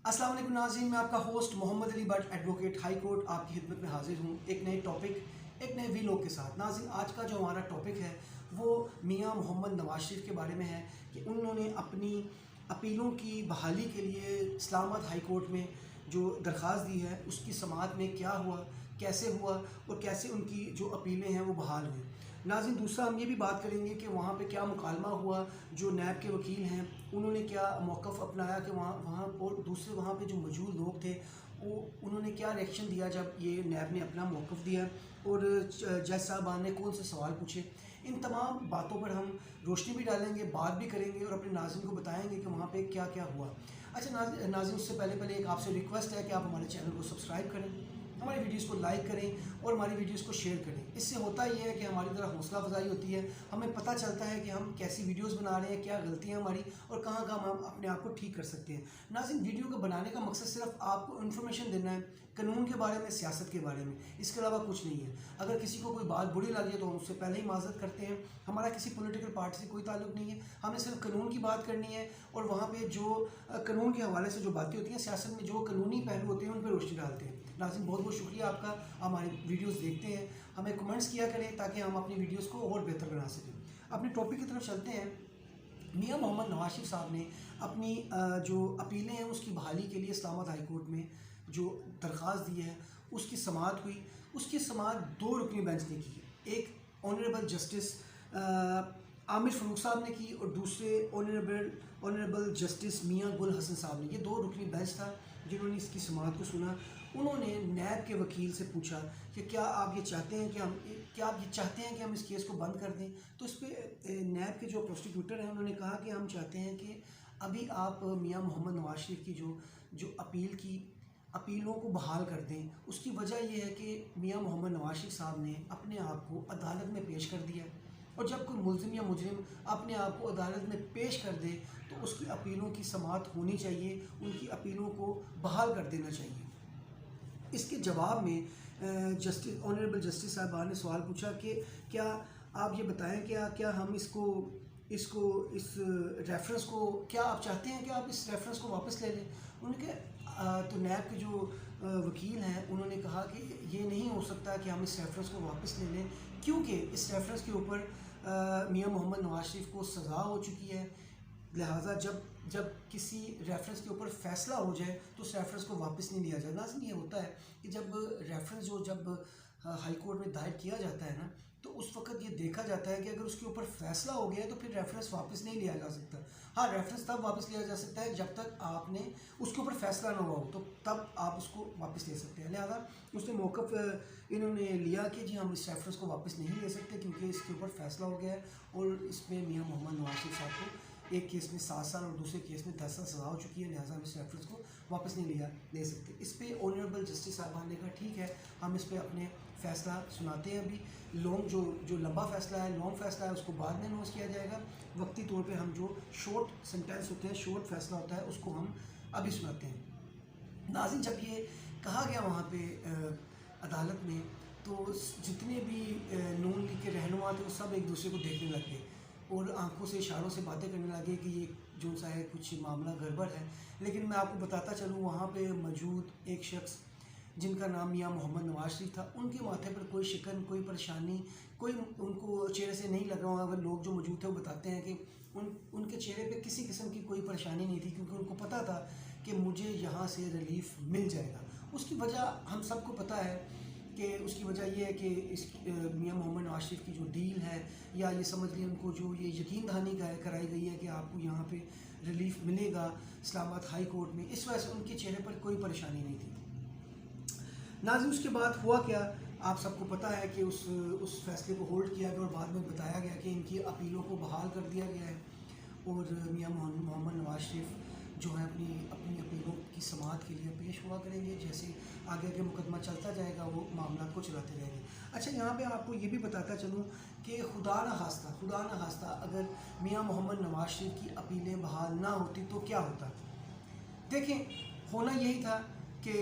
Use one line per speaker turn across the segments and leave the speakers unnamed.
अस्सलाम वालेकुम नाज़रीन, मैं आपका host Mohammad Ali Bhat advocate high court आपकी खिदमत में हाजिर हूँ एक नए टॉपिक एक नए वीलॉग के साथ। नाज़रीन, आज का जो हमारा टॉपिक है वो मियां मोहम्मद नवाज शरीफ के बारे में है कि उन्होंने अपनी अपीलों की बहाली के लिए इस्लामाबाद हाई कोर्ट में जो दरख्वास्त दी है उसकी समाअत में क्या हुआ, कैसे हुआ और कैसे उनकी जो अपीलें हैं वो बहाल हुई। नाज़रीन, दूसरा हम ये भी बात करेंगे कि वहाँ पे क्या मुकालमा हुआ, जो नैब के वकील हैं उन्होंने क्या मौक़िफ़ अपनाया कि वहाँ और दूसरे वहाँ पे जो मौजूद लोग थे वो उन्होंने क्या रिएक्शन दिया जब ये नैब ने अपना मौक़िफ़ दिया और जज साहबान ने कौन से सवाल पूछे। इन तमाम बातों पर हम रोशनी भी डालेंगे, बात भी करेंगे और अपने नाज़रीन को बताएंगे कि वहाँ पे क्या क्या हुआ। अच्छा नाज़रीन, उससे पहले एक आपसे रिक्वेस्ट है कि आप हमारे चैनल को सब्सक्राइब करें, हमारी वीडियोस को लाइक करें और हमारी वीडियोस को शेयर करें। इससे होता ये है कि हमारी तरह हौसला अफजाई होती है, हमें पता चलता है कि हम कैसी वीडियोस बना रहे हैं, क्या गलतियां हमारी और कहाँ कहाँ हम अपने आप को ठीक कर सकते हैं। नाज़रीन, वीडियो को बनाने का मकसद सिर्फ आपको इन्फॉर्मेशन देना है, कानून के बारे में, सियासत के बारे में, इसके अलावा कुछ नहीं है। अगर किसी को कोई बात बुरी लगे तो हम उससे पहले ही माजरत करते हैं। हमारा किसी पॉलिटिकल पार्टी से कोई ताल्लुक नहीं है, हमें सिर्फ कानून की बात करनी है और वहाँ पे जो कानून के हवाले से जो बातें होती हैं, सियासत में जो कानूनी पहलू होते हैं उन पर रोशनी डालते हैं। नाज़रीन, बहुत बहुत शुक्रिया आपका, हमारी वीडियोस देखते हैं, हमें कमेंट्स किया करें ताकि हम अपनी वीडियोस को और बेहतर बना सकें। अपने टॉपिक की तरफ चलते हैं। मियां मोहम्मद नवाज शरीफ साहब ने अपनी जो अपीलें हैं उसकी बहाली के लिए इस्लामाबाद हाई कोर्ट में जो दरख्वास्त दी है उसकी समाअत हुई। उसकी समाअत दो रुकनी बेंच ने की, एक ऑनरेबल जस्टिस आमिर फ़ारूक साहब ने की और दूसरे ऑनरेबल जस्टिस मियां गुल हसन साहब ने। ये दो रुकनी बेंच था जिन्होंने इसकी समाअत को सुना। उन्होंने नैब के वकील से पूछा कि क्या आप ये चाहते हैं कि हम इस केस को बंद कर दें। तो इस पर नैब के जो प्रोसिक्यूटर हैं उन्होंने कहा कि हम चाहते हैं कि अभी आप मियां मोहम्मद नवाज शरीफ की जो अपीलों को बहाल कर दें। उसकी वजह यह है कि मियां मोहम्मद नवाज शरीफ साहब ने अपने आप को अदालत में पेश कर दिया और जब कोई मुल्ज़िम या मुजरिम अपने आप को अदालत में पेश कर दे तो उसकी अपीलों की समाअत होनी चाहिए, उनकी अपीलों को बहाल कर देना चाहिए। इसके जवाब में ऑनरेबल जस्टिस साहबान ने सवाल पूछा कि क्या आप ये बताएं क्या हम इस रेफरेंस को क्या आप चाहते हैं कि आप इस रेफरेंस को वापस ले लें। उन्होंने कहा तो नैब के जो वकील हैं उन्होंने कहा कि ये नहीं हो सकता कि हम इस रेफरेंस को वापस ले लें क्योंकि इस रेफरेंस के ऊपर मियां मोहम्मद नवाज शरीफ को सज़ा हो चुकी है। लिहाजा जब किसी रेफरेंस के ऊपर फ़ैसला हो जाए तो उस रेफरेंस को वापस नहीं लिया जाए। नाज़रीन, ये होता है कि जब हाई कोर्ट में दायर किया जाता है ना तो उस वक्त ये देखा जाता है कि अगर उसके ऊपर फ़ैसला हो गया है तो फिर रेफरेंस वापस नहीं लिया जा सकता। हाँ, रेफरेंस तब वापस लिया जा सकता है जब तक आपने उसके ऊपर फ़ैसला ना हुआ हो, तो तब आप उसको वापस ले सकते हैं। लिहाजा उसने मौक़िफ़ इन्होंने लिया कि जी हम इस रेफरेंस को वापस नहीं ले सकते क्योंकि इसके ऊपर फ़ैसला हो गया है और इसमें मियां मोहम्मद नवाज शरीफ साहब को एक केस में 7 साल और दूसरे केस में 10 साल सज़ा हो चुकी है। लिहाजा हम इस रेफरेंस को वापस नहीं ले सकते। इस पर ऑनरेबल जस्टिस साहबान ने कहा ठीक है, हम इस पर अपने फ़ैसला सुनाते हैं। अभी जो लंबा फ़ैसला है, लॉन्ग फ़ैसला है, उसको बाद में अनाउंस किया जाएगा। वक्ती तौर पे हम जो शॉर्ट सेंटेंस होते हैं, शॉर्ट फ़ैसला होता है, उसको हम अभी सुनाते हैं। नाज़रीन, जब ये कहा गया वहाँ पर अदालत में तो जितने भी नून लीग के रहनुमा थे वो सब एक दूसरे को देखने लग गए और आंखों से इशारों से बातें करने लगे कि ये जो सा है कुछ मामला गड़बड़ है। लेकिन मैं आपको बताता चलूँ, वहाँ पे मौजूद एक शख्स जिनका नाम मियां मोहम्मद नवाज शरीफ था, उनके माथे पर कोई शिकन, कोई परेशानी, कोई उनको चेहरे से नहीं लग रहा। अगर लोग जो मौजूद थे वो बताते हैं कि उनके चेहरे पे किसी किस्म की कोई परेशानी नहीं थी क्योंकि उनको पता था कि मुझे यहाँ से रिलीफ मिल जाएगा। उसकी वजह हम सबको पता है कि उसकी वजह यह है कि इस मियां मोहम्मद नवाज शरीफ की जो डील है या ये समझ लिए उनको जो ये यकीन दहानी कराई गई है कि आपको यहाँ पे रिलीफ मिलेगा इस्लामाबाद हाई कोर्ट में, इस वजह से उनके चेहरे पर कोई परेशानी नहीं थी। नाज़रीन, उसके बाद हुआ क्या आप सबको पता है कि उस फैसले को होल्ड किया गया और बाद में बताया गया कि इनकी अपीलों को बहाल कर दिया गया है और मियां मोहम्मद नवाज शरीफ जो है अपनी अपीलों की समाअत के लिए पेश हुआ करेंगे। जैसे आगे मुकदमा चलता जाएगा वो मामला को चलाते रहेंगे। अच्छा, यहाँ पे आपको ये भी बताता चलूँ कि खुदा न खास्ता अगर मियां मोहम्मद नवाज शरीफ की अपीलें बहाल ना होती तो क्या होता। देखें, होना यही था कि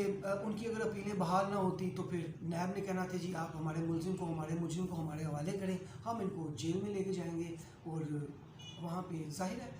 उनकी अगर अपीलें बहाल ना होती तो फिर नैब ने कहना था जी आप हमारे मुजरिम को हमारे हवाले करें, हम इनको जेल में लेके जाएंगे और वहाँ पे जाहिर है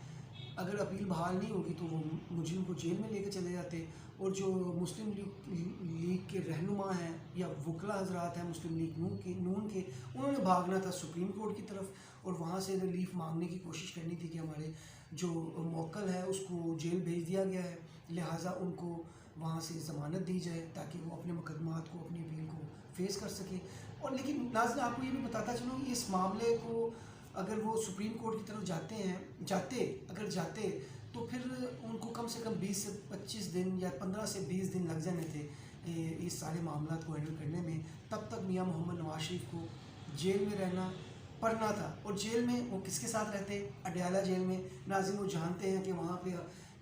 अगर अपील बहाल नहीं होगी तो वो मुजरिम उनको जेल में लेके चले जाते और जो मुस्लिम लीग के रहनुमा हैं या वकला हजरात हैं मुस्लिम लीग नून के उन्होंने भागना था सुप्रीम कोर्ट की तरफ और वहाँ से रिलीफ मांगने की कोशिश करनी थी कि हमारे जो मौक्कल है उसको जेल भेज दिया गया है, लिहाजा उनको वहाँ से ज़मानत दी जाए ताकि वो अपने मुकदमात को, अपनी अपील को फेस कर सके। और लेकिन नाज़रीन आपको ये भी बताता चलूँ इस मामले को अगर वो सुप्रीम कोर्ट की तरफ जाते तो फिर उनको कम से कम 20 से 25 दिन या 15 से 20 दिन लग जाने थे इस सारे मामला को हैंडल करने में। तब तक मियां मोहम्मद नवाज शरीफ को जेल में रहना पड़ना था। और जेल में वो किसके साथ रहते? अडयाला जेल में। नाज़रीन वो जानते हैं कि वहाँ पे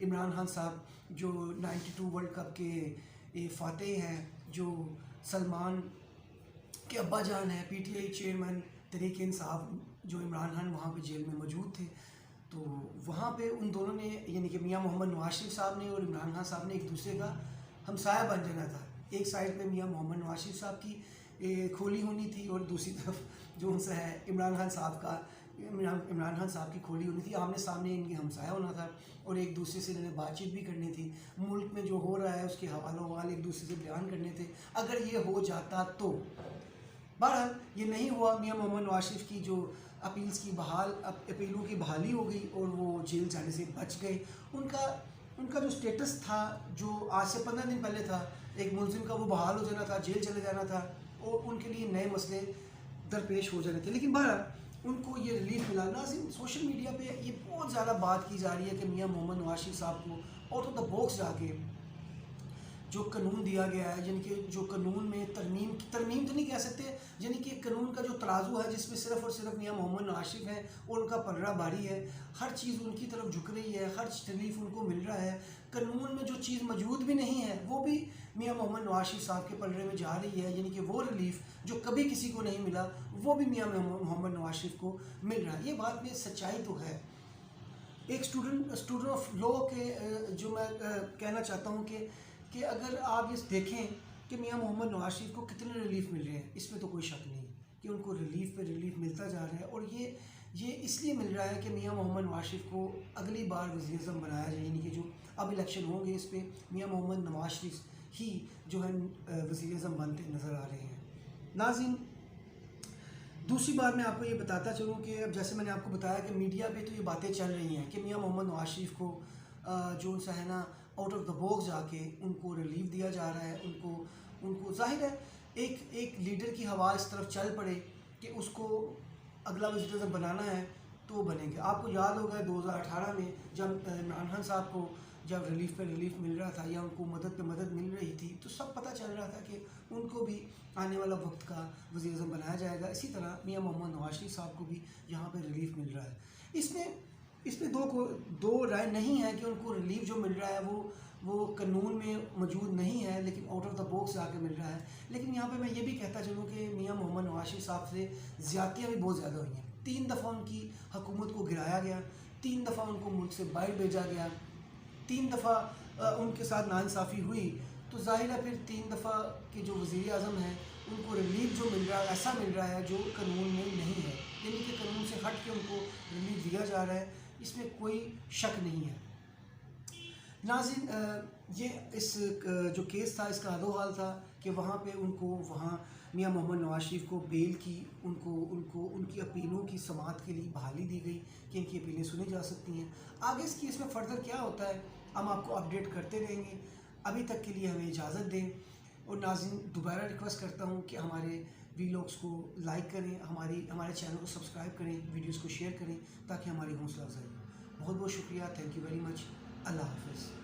इमरान खान साहब जो 92 वर्ल्ड कप के फातेह हैं, जो सलमान के अब्बा जान हैं, PTI चेयरमैन तरीक इंसाफ, जो इमरान खान वहाँ पे जेल में मौजूद थे। तो वहाँ पे उन दोनों ने यानी कि मियां मोहम्मद नवाज शरीफ साहब ने और इमरान खान साहब ने एक दूसरे का हमसाया बन जाना था। एक साइड पे मियां मोहम्मद नवाज शरीफ साहब की खोली होनी थी और दूसरी तरफ जो उनसे है इमरान खान साहब की खोली होनी थी। आमने सामने इनके हमसाया होना था और एक दूसरे से इन्होंने बातचीत भी करनी थी। मुल्क में जो हो रहा है उसके हवालों एक दूसरे से बयान करने थे अगर ये हो जाता तो। बहरहाल ये नहीं हुआ। मियां मोहम्मद नवाज शरीफ की जो अपीलों की बहाली हो गई और वो जेल जाने से बच गए। उनका जो स्टेटस था जो आज से 15 दिन पहले था, एक मुलजिम का, वो बहाल हो जाना था, जेल चले जाना था और उनके लिए नए मसले दरपेश हो जाने थे। लेकिन बहरहाल उनको ये रिलीफ मिला। नाज़रीन सोशल मीडिया पे ये बहुत ज़्यादा बात की जा रही है कि मियां मोहम्मद नवाज शरीफ साहब को आउट ऑफ द बॉक्स जाके जो कानून दिया गया है, यानी कि जो कानून में तरमीम तो नहीं कह सकते, यानी कि कानून का जो तराजू है जिसमें सिर्फ़ और सिर्फ मियां मोहम्मद नवाज शरीफ हैं और उनका पलड़ा भारी है, हर चीज़ उनकी तरफ झुक रही है, हर रिलीफ उनको मिल रहा है। कानून में जो चीज़ मौजूद भी नहीं है वो भी मियां मोहम्मद नवाज शरीफ साहब के पलड़े में जा रही है, यानी कि वो रिलीफ जो कभी किसी को नहीं मिला वो भी मियां मोहम्मद नवाज शरीफ को मिल रहा है। ये बात में सच्चाई तो है। एक स्टूडेंट ऑफ लॉ के जो मैं कहना चाहता हूँ कि अगर आप ये देखें कि मियां मोहम्मद नवाज शरीफ को कितने रिलीफ मिल रहे हैं, इसमें तो कोई शक नहीं कि उनको रिलीफ पे रिलीफ मिलता जा रहा है। और ये इसलिए मिल रहा है कि मियां मोहम्मद नवाज शरीफ को अगली बार वज़ीर-ए-आज़म बनाया जाए, यानी कि जो अब इलेक्शन होंगे इस पर मियां मोहम्मद नवाज शरीफ ही जो है वज़ीर-ए-आज़म बनते नज़र आ रहे हैं। नाज़रीन दूसरी बात मैं आपको ये बताता चलूँ कि अब जैसे मैंने आपको बताया कि मीडिया पे तो ये बातें चल रही हैं कि मियां मोहम्मद नवाज शरीफ को जो उनसे है ना आउट ऑफ द बॉक्स जाके उनको रिलीफ दिया जा रहा है। उनको जाहिर है एक लीडर की हवा इस तरफ चल पड़े कि उसको अगला वज़ीर-ए-आज़म बनाना है तो बनेंगे। आपको याद होगा 2018 में जब इमरान खान साहब को जब रिलीफ पे रिलीफ मिल रहा था या उनको मदद पे मदद मिल रही थी तो सब पता चल रहा था कि उनको भी आने वाला वक्त का वज़ीर-ए-आज़म बनाया जाएगा। इसी तरह मियां मोहम्मद नवाज शरीफ साहब को भी यहाँ पे रिलीफ मिल रहा है। इसमें दो राय नहीं है कि उनको रिलीफ जो मिल रहा है वो कानून में मौजूद नहीं है लेकिन आउट ऑफ द बॉक्स जाके मिल रहा है। लेकिन यहाँ पे मैं ये भी कहता चलूँ कि मियां मोहम्मद नवाज शरीफ साहब से ज़्यादतियाँ भी बहुत ज़्यादा हुई हैं। 3 दफ़ा उनकी हुकूमत को गिराया गया, 3 दफ़ा उनको मुल्क से बाहर भेजा गया, 3 दफ़ा उनके साथ नाइंसाफ़ी हुई। तो ज़ाहिर है फिर 3 दफ़ा के जो वज़ीर-ए-आज़म हैं उनको रिलीफ जो मिल रहा है ऐसा मिल रहा है जो कानून में नहीं है, यानी कि कानून से हट के उनको रिलीफ दिया जा रहा है, इसमें कोई शक नहीं है। नाज़रीन ये इस जो केस था इसका अदोहाल था कि वहाँ पे वहाँ मियां मोहम्मद नवाज शरीफ को बेल की उनकी अपीलों की समाअत के लिए बहाली दी गई कि इनकी अपीलें सुनी जा सकती हैं। आगे इसकी इसमें फ़र्दर क्या होता है हम आपको अपडेट करते रहेंगे। अभी तक के लिए हमें इजाज़त दें और नाज़रीन दोबारा रिक्वेस्ट करता हूँ कि हमारे वीलॉग्स को लाइक करें, हमारे चैनल को सब्सक्राइब करें, वीडियोज़ को शेयर करें ताकि हमारी हौसला अफजाई हो। बहुत बहुत शुक्रिया, थैंक यू वेरी मच। अल्लाह हाफ़िज़।